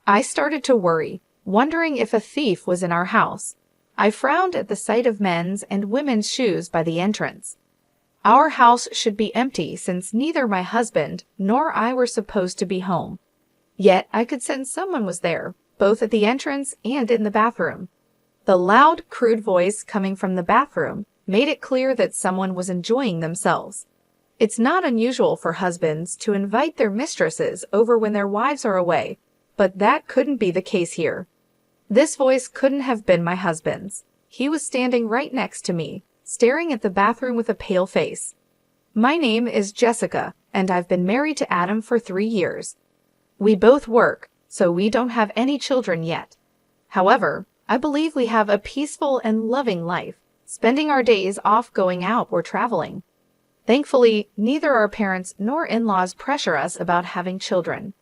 I started to worry, wondering if a thief was in our house. I frowned at the sight of men's and women's shoes by the entrance. Our house should be empty since neither my husband nor I were supposed to be home. Yet I could sense someone was there, both at the entrance and in the bathroom. The loud, crude voice coming from the bathroom made it clear that someone was enjoying themselves. It's not unusual for husbands to invite their mistresses over when their wives are away, but that couldn't be the case here. This voice couldn't have been my husband's. He was standing right next to me, staring at the bathroom with a pale face. My name is Jessica, and I've been married to Adam for 3 years. We both work, so we don't have any children yet. However, I believe we have a peaceful and loving life, spending our days off going out or traveling. Thankfully, neither our parents nor in-laws pressure us about having children.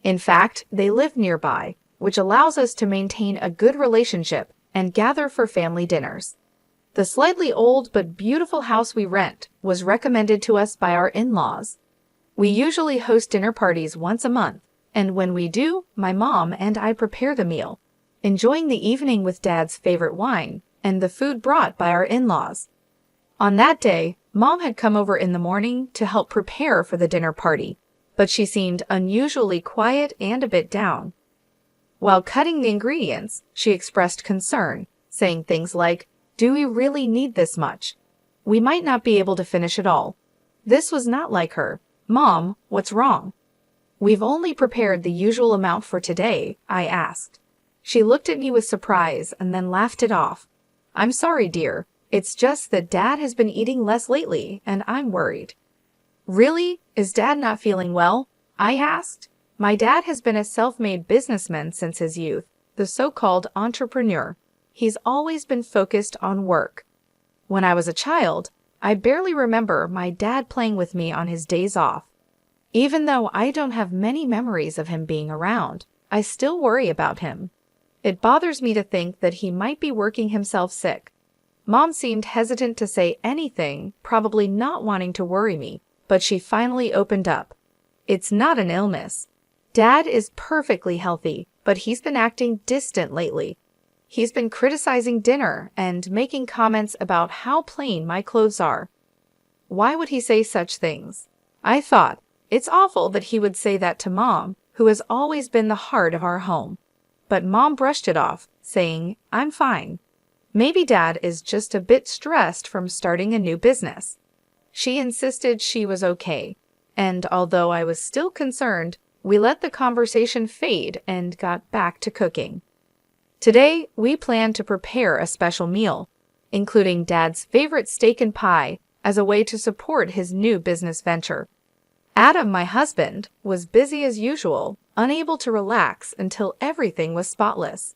In fact, they live nearby, which allows us to maintain a good relationship and gather for family dinners. The slightly old but beautiful house we rent was recommended to us by our in-laws. We usually host dinner parties once a month, and when we do, my mom and I prepare the meal, enjoying the evening with Dad's favorite wine and the food brought by our in-laws. On that day, Mom had come over in the morning to help prepare for the dinner party, but she seemed unusually quiet and a bit down. While cutting the ingredients, she expressed concern, saying things like, "Do we really need this much? We might not be able to finish it all." This was not like her. "Mom, what's wrong?" "We've only prepared the usual amount for today," I asked. She looked at me with surprise and then laughed it off. "I'm sorry, dear. It's just that Dad has been eating less lately, and I'm worried." "Really? Is Dad not feeling well?" I asked. My dad has been a self-made businessman since his youth, the so-called entrepreneur. He's always been focused on work. When I was a child, I barely remember my dad playing with me on his days off. Even though I don't have many memories of him being around, I still worry about him. It bothers me to think that he might be working himself sick. Mom seemed hesitant to say anything, probably not wanting to worry me, but she finally opened up. "It's not an illness. Dad is perfectly healthy, but he's been acting distant lately. He's been criticizing dinner and making comments about how plain my clothes are." Why would he say such things? I thought, it's awful that he would say that to Mom, who has always been the heart of our home. But Mom brushed it off, saying, "I'm fine. Maybe Dad is just a bit stressed from starting a new business." She insisted she was okay, and although I was still concerned, we let the conversation fade and got back to cooking. Today, we plan to prepare a special meal, including Dad's favorite steak and pie as a way to support his new business venture. Adam, my husband, was busy as usual, unable to relax until everything was spotless.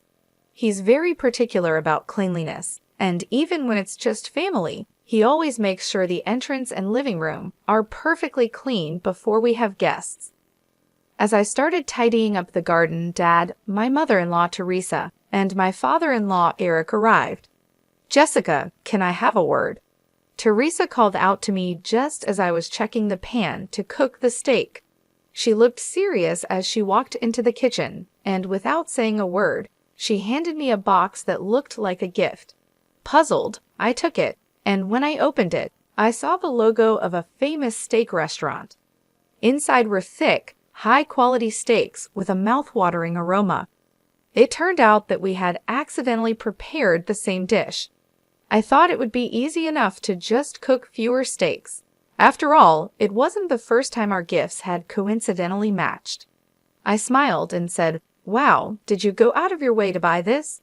He's very particular about cleanliness, and even when it's just family, he always makes sure the entrance and living room are perfectly clean before we have guests. As I started tidying up the garden, Dad, my mother-in-law Teresa, and my father-in-law Eric arrived. "Jessica, can I have a word?" Teresa called out to me just as I was checking the pan to cook the steak. She looked serious as she walked into the kitchen, and without saying a word, she handed me a box that looked like a gift. Puzzled, I took it, and when I opened it, I saw the logo of a famous steak restaurant. Inside were thick, high-quality steaks with a mouth-watering aroma. It turned out that we had accidentally prepared the same dish. I thought it would be easy enough to just cook fewer steaks. After all, it wasn't the first time our gifts had coincidentally matched. I smiled and said, "Wow, did you go out of your way to buy this?"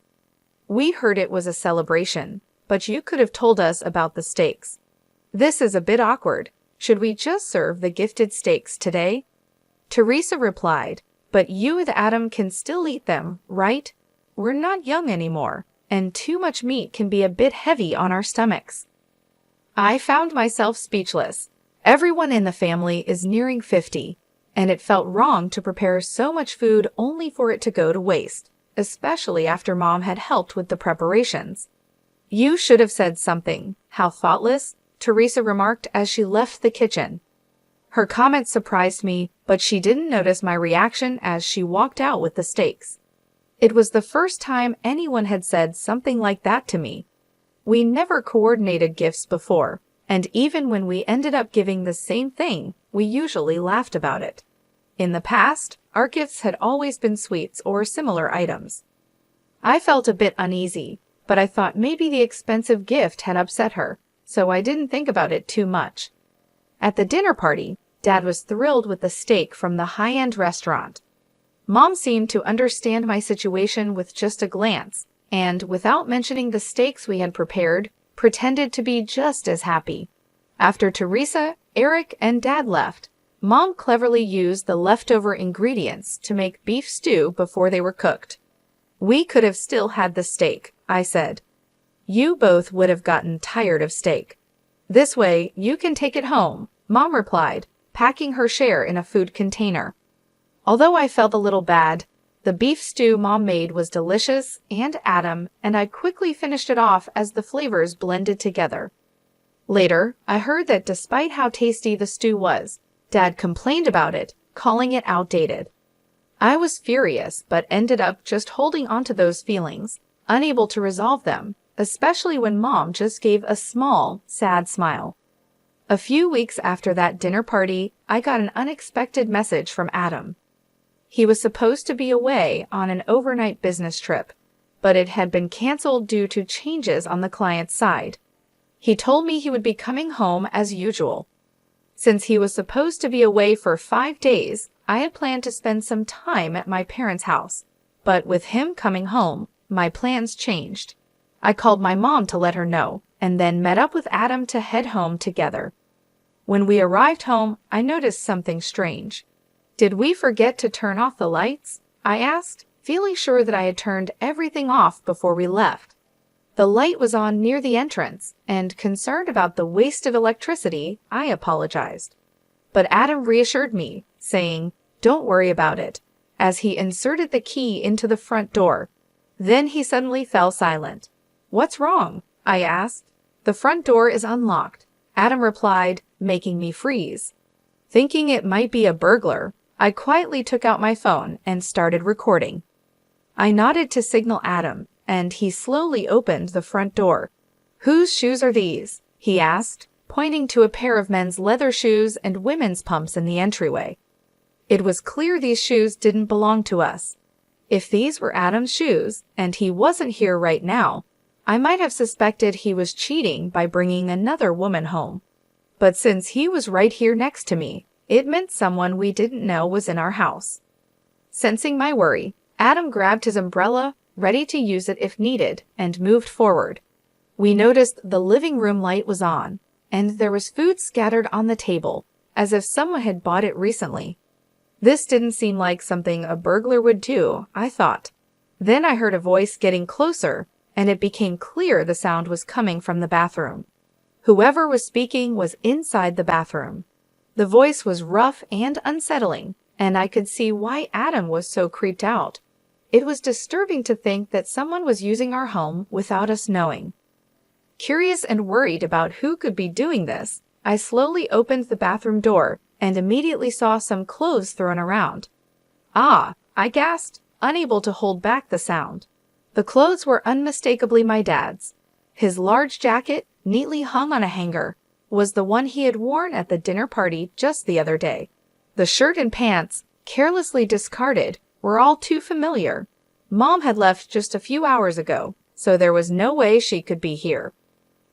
"We heard it was a celebration, but you could have told us about the steaks." "This is a bit awkward. Should we just serve the gifted steaks today?" Teresa replied, "But you and Adam can still eat them, right? We're not young anymore, and too much meat can be a bit heavy on our stomachs." I found myself speechless. Everyone in the family is nearing 50, and it felt wrong to prepare so much food only for it to go to waste, especially after Mom had helped with the preparations. "You should have said something. How thoughtless," Teresa remarked as she left the kitchen. Her comment surprised me, but she didn't notice my reaction as she walked out with the steaks. It was the first time anyone had said something like that to me. We never coordinated gifts before, and even when we ended up giving the same thing, we usually laughed about it. In the past, our gifts had always been sweets or similar items. I felt a bit uneasy, but I thought maybe the expensive gift had upset her, so I didn't think about it too much. At the dinner party, Dad was thrilled with the steak from the high-end restaurant. Mom seemed to understand my situation with just a glance, and, without mentioning the steaks we had prepared, pretended to be just as happy. After Teresa, Eric, and Dad left, Mom cleverly used the leftover ingredients to make beef stew before they were cooked. "We could have still had the steak," I said. "You both would have gotten tired of steak." "This way, you can take it home," Mom replied, packing her share in a food container. Although I felt a little bad, the beef stew Mom made was delicious and I quickly finished it off as the flavors blended together. Later, I heard that despite how tasty the stew was, Dad complained about it, calling it outdated. I was furious, but ended up just holding onto those feelings, unable to resolve them, especially when Mom just gave a small, sad smile. A few weeks after that dinner party, I got an unexpected message from Adam. He was supposed to be away on an overnight business trip, but it had been canceled due to changes on the client's side. He told me he would be coming home as usual. Since he was supposed to be away for 5 days, I had planned to spend some time at my parents' house, but with him coming home, my plans changed. I called my mom to let her know, and then met up with Adam to head home together. When we arrived home, I noticed something strange. "Did we forget to turn off the lights?" I asked, feeling sure that I had turned everything off before we left. The light was on near the entrance, and concerned about the waste of electricity, I apologized. But Adam reassured me, saying, "Don't worry about it," as he inserted the key into the front door. Then he suddenly fell silent. "What's wrong?" I asked. "The front door is unlocked," Adam replied, making me freeze. Thinking it might be a burglar, I quietly took out my phone and started recording. I nodded to signal Adam, and he slowly opened the front door. "Whose shoes are these?" he asked, pointing to a pair of men's leather shoes and women's pumps in the entryway. It was clear these shoes didn't belong to us. If these were Adam's shoes, and he wasn't here right now, I might have suspected he was cheating by bringing another woman home. But since he was right here next to me, it meant someone we didn't know was in our house. Sensing my worry, Adam grabbed his umbrella, ready to use it if needed, and moved forward. We noticed the living room light was on, and there was food scattered on the table, as if someone had bought it recently. This didn't seem like something a burglar would do, I thought. Then I heard a voice getting closer, and it became clear the sound was coming from the bathroom. Whoever was speaking was inside the bathroom. The voice was rough and unsettling, and I could see why Adam was so creeped out. It was disturbing to think that someone was using our home without us knowing. Curious and worried about who could be doing this, I slowly opened the bathroom door and immediately saw some clothes thrown around. "Ah!" I gasped, unable to hold back the sound. The clothes were unmistakably my dad's. His large jacket, neatly hung on a hanger, was the one he had worn at the dinner party just the other day. The shirt and pants, carelessly discarded, were all too familiar. Mom had left just a few hours ago, so there was no way she could be here.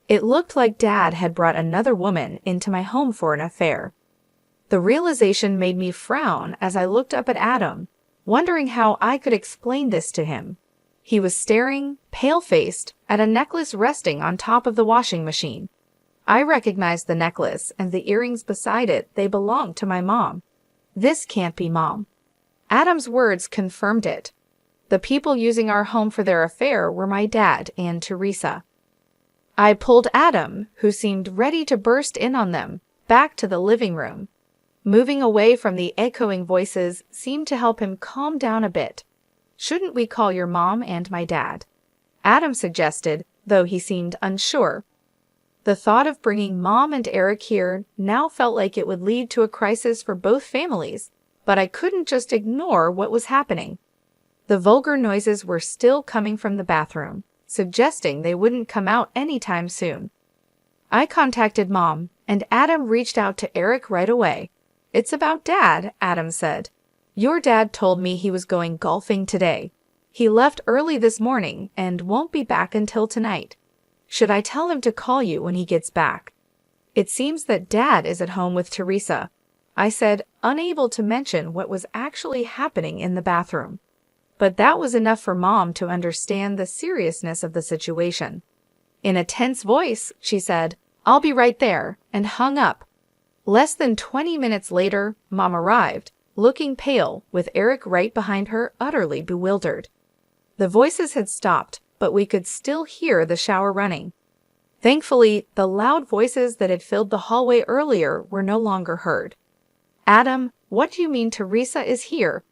It looked like Dad had brought another woman into my home for an affair. The realization made me frown as I looked up at Adam, wondering how I could explain this to him. He was staring, pale-faced, at a necklace resting on top of the washing machine. I recognized the necklace and the earrings beside it. They belonged to my mom. "This can't be Mom." Adam's words confirmed it. The people using our home for their affair were my dad and Teresa. I pulled Adam, who seemed ready to burst in on them, back to the living room. Moving away from the echoing voices seemed to help him calm down a bit. "Shouldn't we call your mom and my dad?" Adam suggested, though he seemed unsure. The thought of bringing Mom and Eric here now felt like it would lead to a crisis for both families, but I couldn't just ignore what was happening. The vulgar noises were still coming from the bathroom, suggesting they wouldn't come out anytime soon. I contacted Mom, and Adam reached out to Eric right away. "It's about Dad," Adam said. "Your dad told me he was going golfing today. He left early this morning and won't be back until tonight. Should I tell him to call you when he gets back?" "It seems that Dad is at home with Teresa," I said, unable to mention what was actually happening in the bathroom. But that was enough for Mom to understand the seriousness of the situation. In a tense voice, she said, "I'll be right there," and hung up. Less than 20 minutes later, Mom arrived, looking pale, with Eric right behind her, utterly bewildered. The voices had stopped, but we could still hear the shower running. Thankfully, the loud voices that had filled the hallway earlier were no longer heard. "Adam, what do you mean Teresa is here?"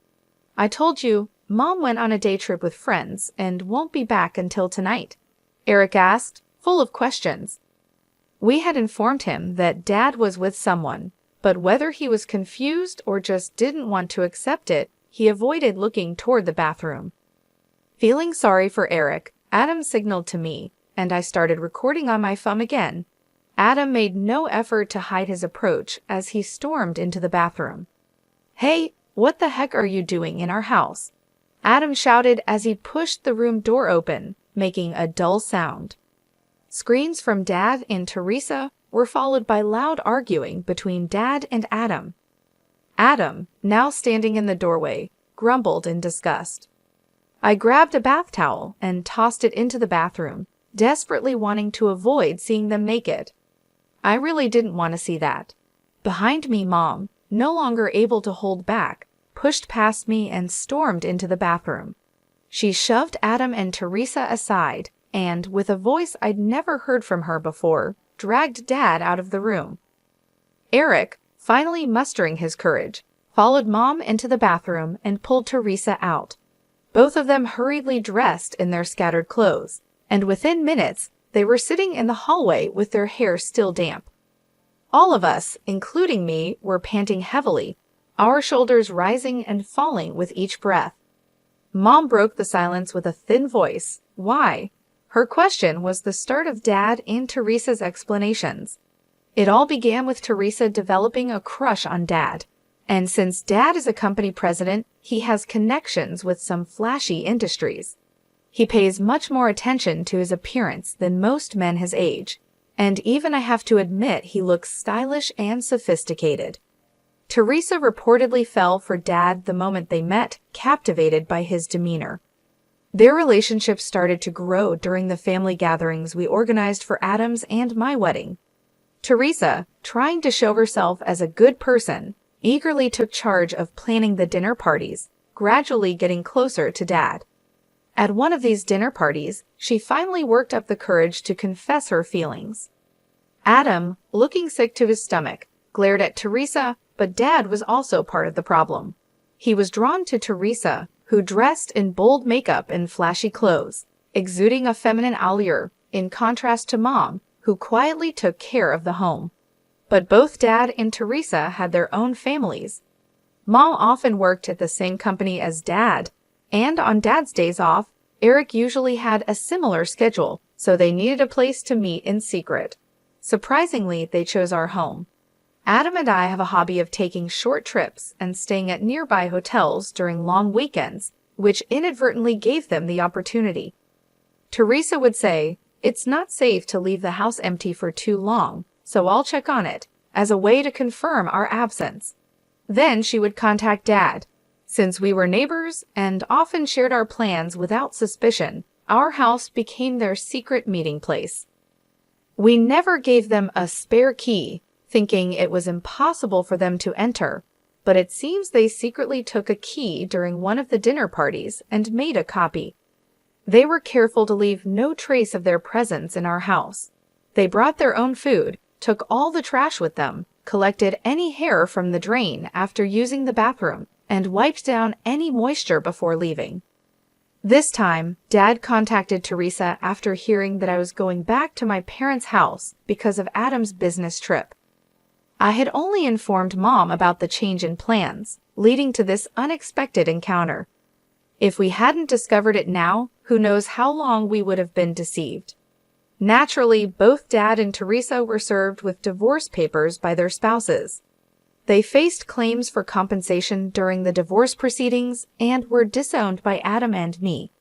"I told you, Mom went on a day trip with friends and won't be back until tonight," Eric asked, full of questions. We had informed him that Dad was with someone, but whether he was confused or just didn't want to accept it, he avoided looking toward the bathroom. Feeling sorry for Eric, Adam signaled to me, and I started recording on my phone again. Adam made no effort to hide his approach as he stormed into the bathroom. "Hey, what the heck are you doing in our house?" Adam shouted as he pushed the room door open, making a dull sound. Screams from Dad and Teresa were followed by loud arguing between Dad and Adam. Adam, now standing in the doorway, grumbled in disgust. I grabbed a bath towel and tossed it into the bathroom, desperately wanting to avoid seeing them naked. I really didn't want to see that. Behind me, Mom, no longer able to hold back, pushed past me and stormed into the bathroom. She shoved Adam and Teresa aside and, with a voice I'd never heard from her before, dragged Dad out of the room. Eric, finally mustering his courage, followed Mom into the bathroom and pulled Teresa out. Both of them hurriedly dressed in their scattered clothes, and within minutes, they were sitting in the hallway with their hair still damp. All of us, including me, were panting heavily, our shoulders rising and falling with each breath. Mom broke the silence with a thin voice. "Why?" Her question was the start of Dad and Teresa's explanations. It all began with Teresa developing a crush on Dad. And since Dad is a company president, he has connections with some flashy industries. He pays much more attention to his appearance than most men his age, and even I have to admit he looks stylish and sophisticated. Teresa reportedly fell for Dad the moment they met, captivated by his demeanor. Their relationship started to grow during the family gatherings we organized for Adam's and my wedding. Teresa, trying to show herself as a good person, eagerly took charge of planning the dinner parties, gradually getting closer to Dad. At one of these dinner parties, she finally worked up the courage to confess her feelings. Adam, looking sick to his stomach, glared at Teresa, but Dad was also part of the problem. He was drawn to Teresa, who dressed in bold makeup and flashy clothes, exuding a feminine allure, in contrast to Mom, who quietly took care of the home. But both Dad and Teresa had their own families. Mom often worked at the same company as Dad, and on Dad's days off, Eric usually had a similar schedule, so they needed a place to meet in secret. Surprisingly, they chose our home. Adam and I have a hobby of taking short trips and staying at nearby hotels during long weekends, which inadvertently gave them the opportunity. Teresa would say, "It's not safe to leave the house empty for too long, so I'll check on it," as a way to confirm our absence. Then she would contact Dad. Since we were neighbors and often shared our plans without suspicion, our house became their secret meeting place. We never gave them a spare key, thinking it was impossible for them to enter, but it seems they secretly took a key during one of the dinner parties and made a copy. They were careful to leave no trace of their presence in our house. They brought their own food, took all the trash with them, collected any hair from the drain after using the bathroom, and wiped down any moisture before leaving. This time, Dad contacted Teresa after hearing that I was going back to my parents' house because of Adam's business trip. I had only informed Mom about the change in plans, leading to this unexpected encounter. If we hadn't discovered it now, who knows how long we would have been deceived. Naturally, both Dad and Teresa were served with divorce papers by their spouses. They faced claims for compensation during the divorce proceedings and were disowned by Adam and me.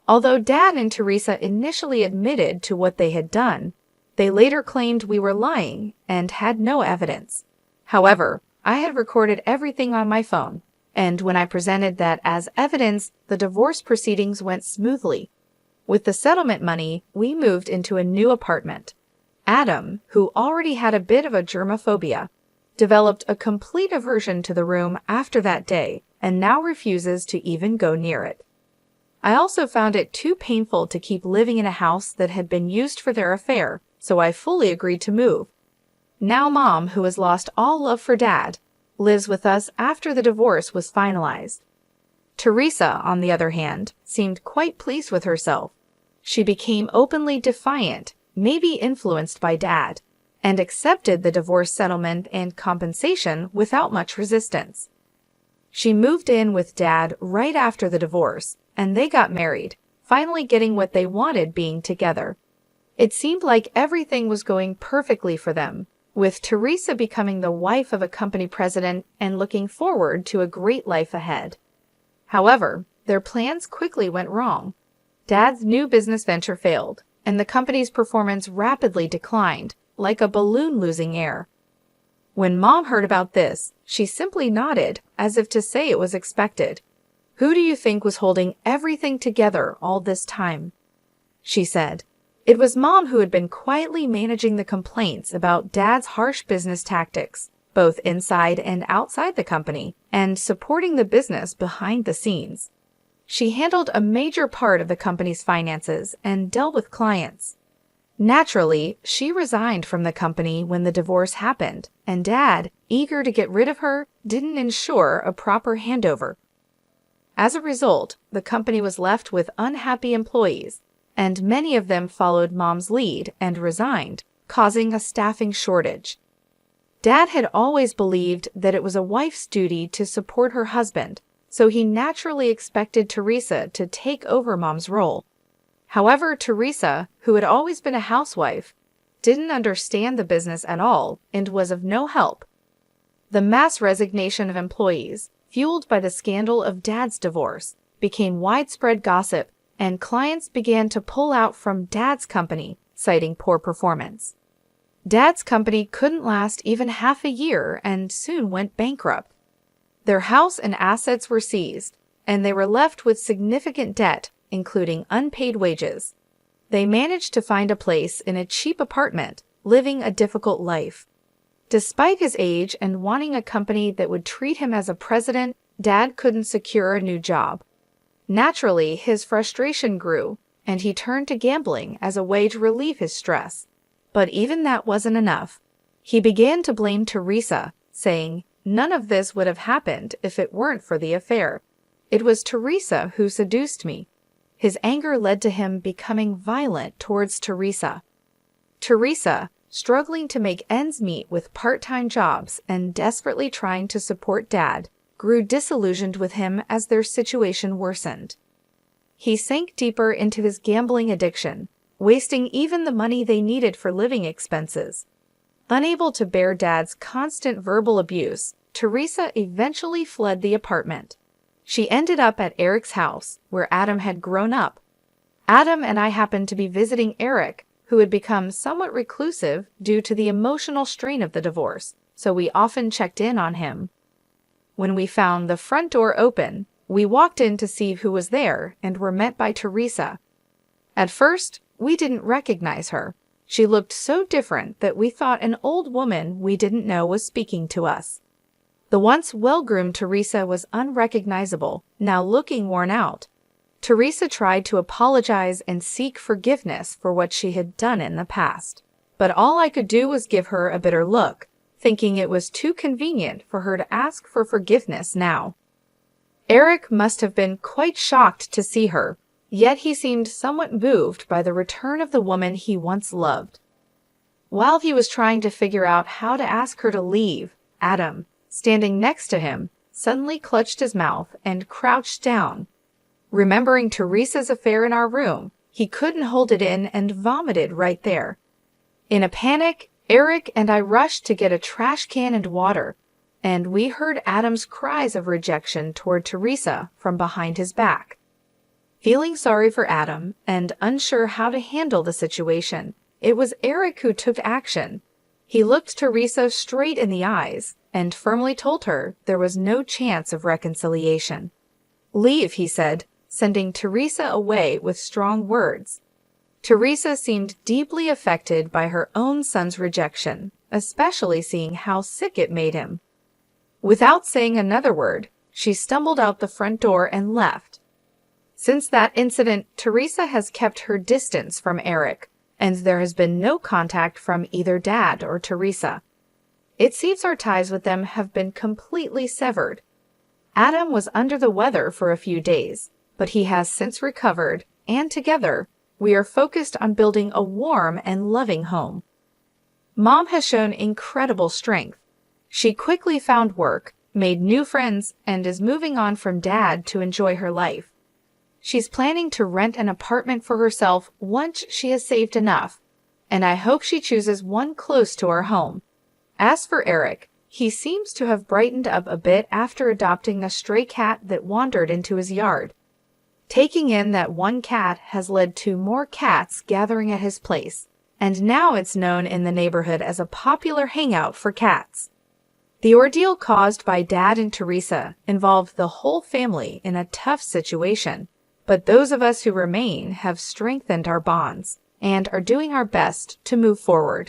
Although Dad and Teresa initially admitted to what they had done, they later claimed we were lying and had no evidence. However, I had recorded everything on my phone, and when I presented that as evidence, the divorce proceedings went smoothly. With the settlement money, we moved into a new apartment. Adam, who already had a bit of a germophobia, developed a complete aversion to the room after that day and now refuses to even go near it. I also found it too painful to keep living in a house that had been used for their affair, so I fully agreed to move. Now Mom, who has lost all love for Dad, lives with us after the divorce was finalized. Teresa, on the other hand, seemed quite pleased with herself. She became openly defiant, maybe influenced by Dad, and accepted the divorce settlement and compensation without much resistance. She moved in with Dad right after the divorce, and they got married, finally getting what they wanted being together. It seemed like everything was going perfectly for them, with Teresa becoming the wife of a company president and looking forward to a great life ahead. However, their plans quickly went wrong. Dad's new business venture failed, and the company's performance rapidly declined, like a balloon losing air. When Mom heard about this, she simply nodded, as if to say it was expected. "Who do you think was holding everything together all this time?" she said. It was Mom who had been quietly managing the complaints about Dad's harsh business tactics, both inside and outside the company, and supporting the business behind the scenes. She handled a major part of the company's finances and dealt with clients. Naturally, she resigned from the company when the divorce happened, and Dad, eager to get rid of her, didn't ensure a proper handover. As a result, the company was left with unhappy employees, and many of them followed Mom's lead and resigned, causing a staffing shortage. Dad had always believed that it was a wife's duty to support her husband, so he naturally expected Teresa to take over Mom's role. However, Teresa, who had always been a housewife, didn't understand the business at all and was of no help. The mass resignation of employees, fueled by the scandal of Dad's divorce, became widespread gossip, and clients began to pull out from Dad's company, citing poor performance. Dad's company couldn't last even half a year and soon went bankrupt. Their house and assets were seized, and they were left with significant debt, including unpaid wages. They managed to find a place in a cheap apartment, living a difficult life. Despite his age and wanting a company that would treat him as a president, Dad couldn't secure a new job. Naturally, his frustration grew, and he turned to gambling as a way to relieve his stress. But even that wasn't enough. He began to blame Teresa, saying, "None of this would have happened if it weren't for the affair. It was Teresa who seduced me." His anger led to him becoming violent towards Teresa. Teresa, struggling to make ends meet with part-time jobs and desperately trying to support Dad, grew disillusioned with him as their situation worsened. He sank deeper into his gambling addiction, wasting even the money they needed for living expenses. Unable to bear Dad's constant verbal abuse, Teresa eventually fled the apartment. She ended up at Eric's house, where Adam had grown up. Adam and I happened to be visiting Eric, who had become somewhat reclusive due to the emotional strain of the divorce, so we often checked in on him. When we found the front door open, we walked in to see who was there and were met by Teresa. At first, we didn't recognize her. She looked so different that we thought an old woman we didn't know was speaking to us. The once well-groomed Teresa was unrecognizable, now looking worn out. Teresa tried to apologize and seek forgiveness for what she had done in the past. But all I could do was give her a bitter look, thinking it was too convenient for her to ask for forgiveness now. Eric must have been quite shocked to see her, yet he seemed somewhat moved by the return of the woman he once loved. While he was trying to figure out how to ask her to leave, Adam, standing next to him, suddenly clutched his mouth and crouched down. Remembering Teresa's affair in our room, he couldn't hold it in and vomited right there. In a panic, Eric and I rushed to get a trash can and water, and we heard Adam's cries of rejection toward Teresa from behind his back. Feeling sorry for Adam and unsure how to handle the situation, it was Eric who took action. He looked Teresa straight in the eyes and firmly told her there was no chance of reconciliation. "Leave," he said, sending Teresa away with strong words. Teresa seemed deeply affected by her own son's rejection, especially seeing how sick it made him. Without saying another word, she stumbled out the front door and left. Since that incident, Teresa has kept her distance from Eric, and there has been no contact from either Dad or Teresa. It seems our ties with them have been completely severed. Adam was under the weather for a few days, but he has since recovered, and together, we are focused on building a warm and loving home. Mom has shown incredible strength. She quickly found work, made new friends, and is moving on from Dad to enjoy her life. She's planning to rent an apartment for herself once she has saved enough, and I hope she chooses one close to our home. As for Eric, he seems to have brightened up a bit after adopting a stray cat that wandered into his yard. Taking in that one cat has led to more cats gathering at his place, and now it's known in the neighborhood as a popular hangout for cats. The ordeal caused by Dad and Teresa involved the whole family in a tough situation, but those of us who remain have strengthened our bonds and are doing our best to move forward.